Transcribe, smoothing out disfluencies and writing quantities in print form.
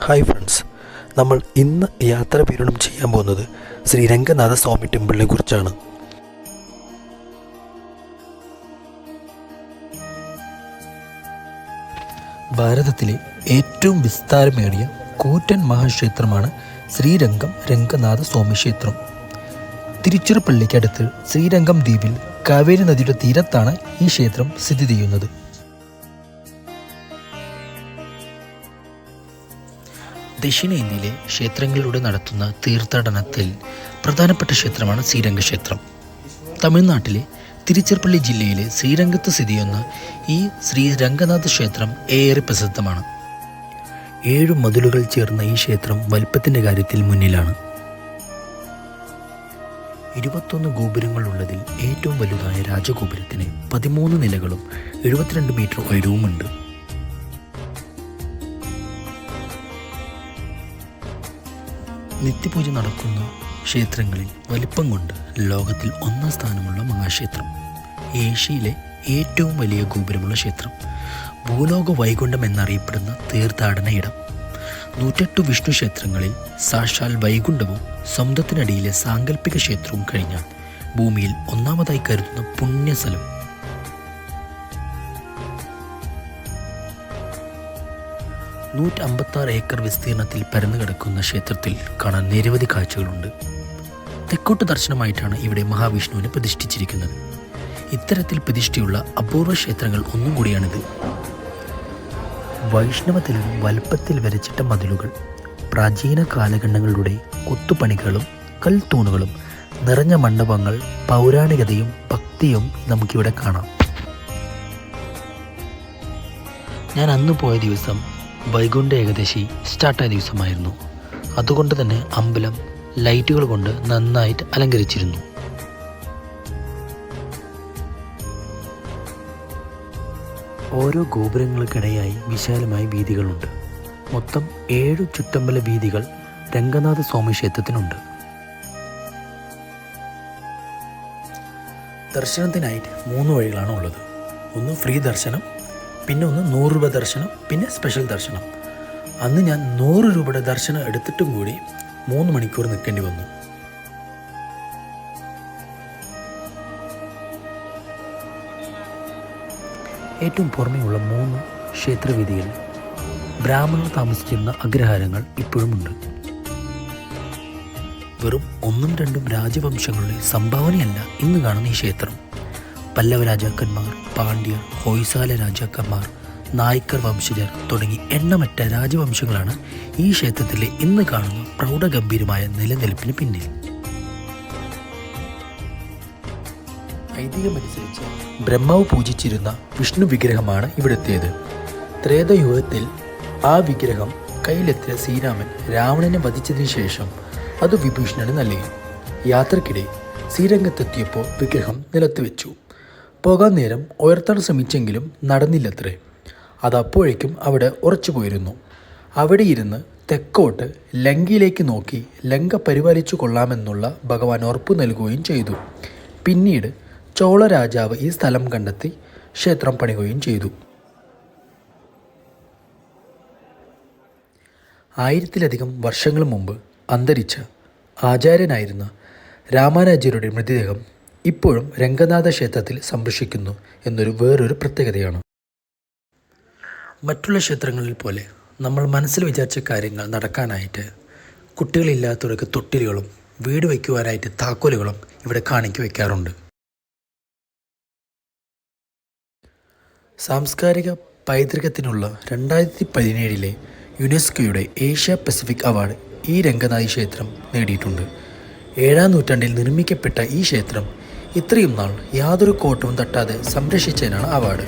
Hi friends, നമ്മൾ ഇന്ന് യാത്ര വിവരണം ചെയ്യാൻ പോകുന്നത് ശ്രീ രംഗനാഥ സ്വാമി ടെമ്പിളിനെ കുറിച്ചാണ്. ഭാരതത്തിലെ ഏറ്റവും വിസ്താരമേറിയ കൂറ്റൻ മഹാക്ഷേത്രമാണ് ശ്രീരംഗം രംഗനാഥ സ്വാമി ക്ഷേത്രം. തിരുച്ചിറപ്പള്ളിക്കടുത്ത് ശ്രീരംഗം ദ്വീപിൽ കാവേരി നദിയുടെ തീരത്താണ് ഈ ക്ഷേത്രം സ്ഥിതി ചെയ്യുന്നത്. ദക്ഷിണേന്ത്യയിലെ ക്ഷേത്രങ്ങളിലൂടെ നടത്തുന്ന തീർത്ഥാടനത്തിൽ പ്രധാനപ്പെട്ട ക്ഷേത്രമാണ് ശ്രീരംഗ ക്ഷേത്രം. തമിഴ്നാട്ടിലെ തിരുച്ചിറപ്പള്ളി ജില്ലയിലെ ശ്രീരംഗത്ത് സ്ഥിതി ചെയ്യുന്ന ഈ ശ്രീരംഗനാഥ ക്ഷേത്രം ഏറെ പ്രസിദ്ധമാണ്. 7 മതിലുകൾ ചേർന്ന ഈ ക്ഷേത്രം വലിപ്പത്തിൻ്റെ കാര്യത്തിൽ മുന്നിലാണ്. 21 ഗോപുരങ്ങളുള്ളതിൽ ഏറ്റവും വലുതായ രാജഗോപുരത്തിന് 13 നിലകളും 72 മീറ്റർ ഉയരവുമുണ്ട്. നിത്യപൂജ നടക്കുന്ന ക്ഷേത്രങ്ങളിൽ വലിപ്പം കൊണ്ട് ലോകത്തിൽ 1ാം സ്ഥാനമുള്ള മഹാക്ഷേത്രം, ഏഷ്യയിലെ ഏറ്റവും വലിയ ഗോപുരമുള്ള ക്ഷേത്രം, ഭൂലോക വൈകുണ്ഠം എന്നറിയപ്പെടുന്ന തീർത്ഥാടന ഇടം, 108 വിഷ്ണു ക്ഷേത്രങ്ങളിൽ സാക്ഷാൽ വൈകുണ്ഠവും സ്വന്തത്തിനടിയിലെ സാങ്കല്പിക ക്ഷേത്രവും കഴിഞ്ഞാൽ ഭൂമിയിൽ 1ാമതായി കരുതുന്ന പുണ്യസ്ഥലം. ഏക്കർ വിസ്തീർണത്തിൽ പരന്നു കിടക്കുന്ന ക്ഷേത്രത്തിൽ കാണാൻ നിരവധി കാഴ്ചകളുണ്ട്. തെക്കോട്ട് ദർശനമായിട്ടാണ് ഇവിടെ മഹാവിഷ്ണുവിനെ പ്രതിഷ്ഠിച്ചിരിക്കുന്നത്. ഇത്തരത്തിൽ പ്രതിഷ്ഠയുള്ള അപൂർവ ക്ഷേത്രങ്ങൾ ഒന്നും കൂടിയാണിത്. വൈഷ്ണവത്തിലും വലുപ്പത്തിൽ വരച്ചിട്ട മതിലുകൾ, പ്രാചീന കാലഘട്ടങ്ങളുടെ കൊത്തുപണികളും കൽത്തൂണുകളും നിറഞ്ഞ മണ്ഡപങ്ങൾ, പൗരാണികതയും ഭക്തിയും നമുക്കിവിടെ കാണാം. ഞാൻ അന്ന് പോയ ദിവസം വൈകുണ്ഠ ഏകാദശി സ്റ്റാർട്ടായ ദിവസമായിരുന്നു. അതുകൊണ്ട് തന്നെ അമ്പലം ലൈറ്റുകൾ കൊണ്ട് നന്നായിട്ട് അലങ്കരിച്ചിരുന്നു. ഓരോ ഗോപുരങ്ങൾക്കിടയായി വിശാലമായ വീഥികളുണ്ട്. മൊത്തം 7 ചുറ്റമ്പല വീഥികൾ രംഗനാഥ സ്വാമി ക്ഷേത്രത്തിനുണ്ട്. ദർശനത്തിനായിട്ട് 3 വഴികളാണ് ഉള്ളത്. ഒന്ന് ഫ്രീ ദർശനം, പിന്നെ ഒന്ന് 100 രൂപ ദർശനം, പിന്നെ സ്പെഷ്യൽ ദർശനം. അന്ന് ഞാൻ 100 രൂപയുടെ ദർശനം എടുത്തിട്ടും കൂടി 3 മണിക്കൂർ നിൽക്കേണ്ടി വന്നു. ഏറ്റവും പുറമെയുള്ള 3 ക്ഷേത്രവേദികളിൽ ബ്രാഹ്മണർ താമസിച്ചിരുന്ന അഗ്രഹാരങ്ങൾ ഇപ്പോഴുമുണ്ട്. വെറും 1ഉം 2ഉം രാജവംശങ്ങളുടെ സംഭാവനയല്ല ഇന്ന് കാണുന്ന ഈ ക്ഷേത്രം. പല്ലവ രാജാക്കന്മാർ, പാണ്ഡ്യർ, ഹൊയ്സാല രാജാക്കന്മാർ, നായ്ക്കർ വംശജർ തുടങ്ങി എണ്ണമറ്റ രാജവംശങ്ങളാണ് ഈ ക്ഷേത്രത്തിലെ ഇന്ന് കാണുന്ന പ്രൗഢഗംഭീരമായ നിലനിൽപ്പിന് പിന്നിൽ. ഐതിഹ്യമനുസരിച്ച് ബ്രഹ്മാവ് പൂജിച്ചിരുന്ന വിഷ്ണു വിഗ്രഹമാണ് ഇവിടെത്തിയത്. ത്രേതയുഗത്തിൽ ആ വിഗ്രഹം കയ്യിലെത്തിയ ശ്രീരാമൻ രാവണനെ വധിച്ചതിന് ശേഷം അത് വിഭീഷണന് നൽകി. യാത്രക്കിടെ ശ്രീരംഗത്തെത്തിയപ്പോൾ വിഗ്രഹം നിലത്ത് വെച്ചു. പോകാൻ നേരം ഉയർത്താൻ ശ്രമിച്ചെങ്കിലും നടന്നില്ലത്രേ. അതപ്പോഴേക്കും അവിടെ ഉറച്ചു പോയിരുന്നു. അവിടെ ഇരുന്ന് തെക്കോട്ട് ലങ്കയിലേക്ക് നോക്കി ലങ്ക പരിപാലിച്ചു കൊള്ളാമെന്നുള്ള ഭഗവാൻ ഉറപ്പു നൽകുകയും ചെയ്തു. പിന്നീട് ചോള രാജാവ് ഈ സ്ഥലം കണ്ടെത്തി ക്ഷേത്രം പണിയുകയും ചെയ്തു. 1000-ലധികം വർഷങ്ങൾ മുമ്പ് അന്തരിച്ച ആചാര്യനായിരുന്ന രാമാനുജരുടെ മൃതദേഹം ഇപ്പോഴും രംഗനാഥ ക്ഷേത്രത്തിൽ സംരക്ഷിക്കുന്നു എന്നൊരു വേറൊരു പ്രത്യേകതയാണ്. മറ്റുള്ള ക്ഷേത്രങ്ങളിൽ പോലെ നമ്മൾ മനസ്സിൽ വിചാരിച്ച കാര്യങ്ങൾ നടക്കാനായിട്ട് കുട്ടികളില്ലാത്തവർക്ക് തൊട്ടിലുകളും വീട് വയ്ക്കുവാനായിട്ട് താക്കോലുകളും ഇവിടെ കാണിക്ക് വയ്ക്കാറുണ്ട്. സാംസ്കാരിക പൈതൃകത്തിനുള്ള 2017 യുനെസ്കോയുടെ ഏഷ്യ പസഫിക് അവാർഡ് ഈ രംഗനാഥ ക്ഷേത്രം നേടിയിട്ടുണ്ട്. 7ാം നൂറ്റാണ്ടിൽ നിർമ്മിക്കപ്പെട്ട ഈ ക്ഷേത്രം ഇത്രയും നാൾ യാതൊരു കോട്ടവും തട്ടാതെ സംരക്ഷിച്ചതിനാണ് അവാർഡ്.